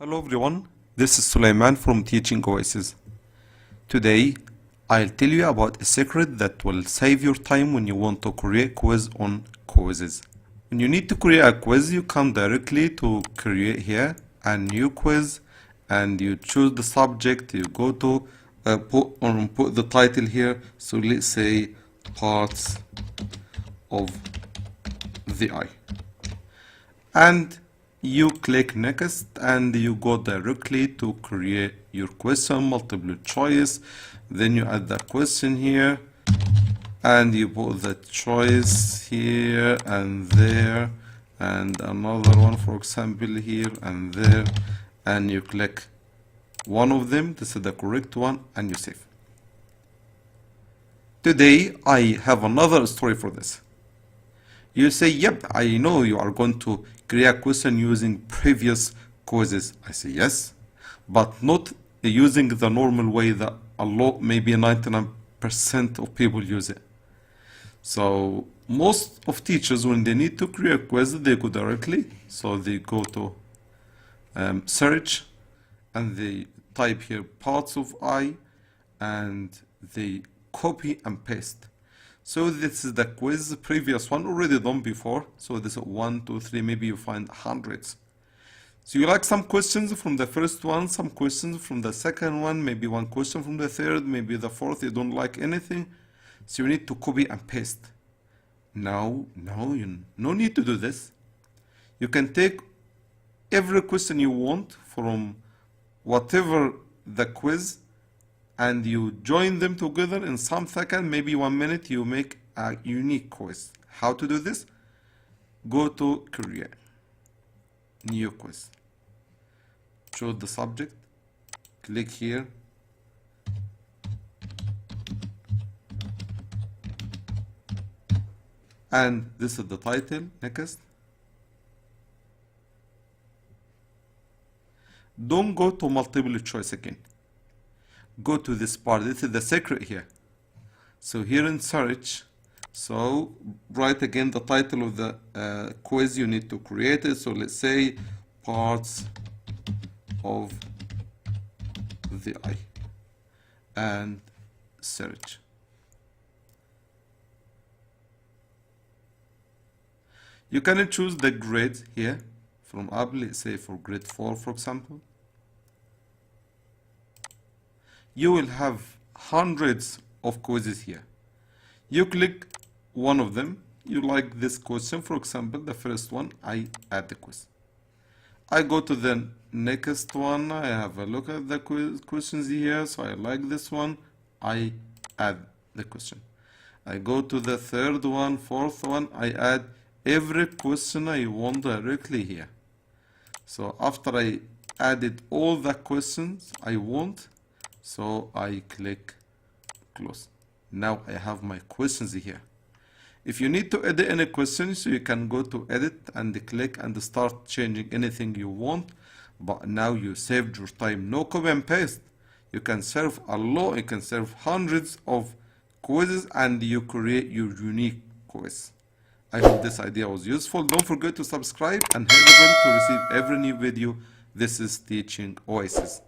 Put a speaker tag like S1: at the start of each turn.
S1: Hello everyone, this is Sulaiman from Teaching Oasis. Today, I'll tell you about a secret that will save your time when you want to create quiz on Quizizz. When you need to create a quiz, you come directly to create here a new quiz and you choose the subject. You go to put the title here. So let's say parts of the eye. And you click next and you go directly to create your question, multiple choice. Then you add the question here and you put the choice here and there and another one, for example, here and there, and you click one of them. This is the correct one and you save. Today I have another story for this. You say, yep, I know you are going to create a question using previous quizzes. I say, yes, but not using the normal way that a lot, maybe 99% of people use it. So most of teachers, when they need to create a quiz, they go directly. So they go to search and they type here parts of eye and they copy and paste. So this is the quiz, previous one already done before. So this is 1, 2, 3, maybe you find hundreds. So you like some questions from the first one, some questions from the second one, maybe one question from the third, maybe the fourth, you don't like anything. So you need to copy and paste. No need to do this. You can take every question you want from whatever the quiz and you join them together in some second, maybe 1 minute, you make a unique quiz. How to do this? Go to create, new quiz. Choose the subject, click here. And this is the title, next. Don't go to multiple choice again. Go to this part. This is the secret here. So here in search, so write again the title of the quiz you need to create it. So let's say parts of the eye and search. You can choose the grade here from up, let's say for grade 4, for example. You will have hundreds of quizzes here. You click one of them. You like this question, for example, the first one, I add the quiz. I go to the next one. I have a look at the questions here. So I like this one. I add the question. I go to the third one, fourth one. I add every question I want directly here. So after I added all the questions I want, so I click close. Now I have my questions here. If you need to edit any questions, so you can go to edit and click and start changing anything you want. But now you saved your time. No copy and paste. You can serve a lot. You can serve hundreds of quizzes and you create your unique quiz. I hope this idea was useful. Don't forget to subscribe and hit the bell to receive every new video. This is Teaching Oasis.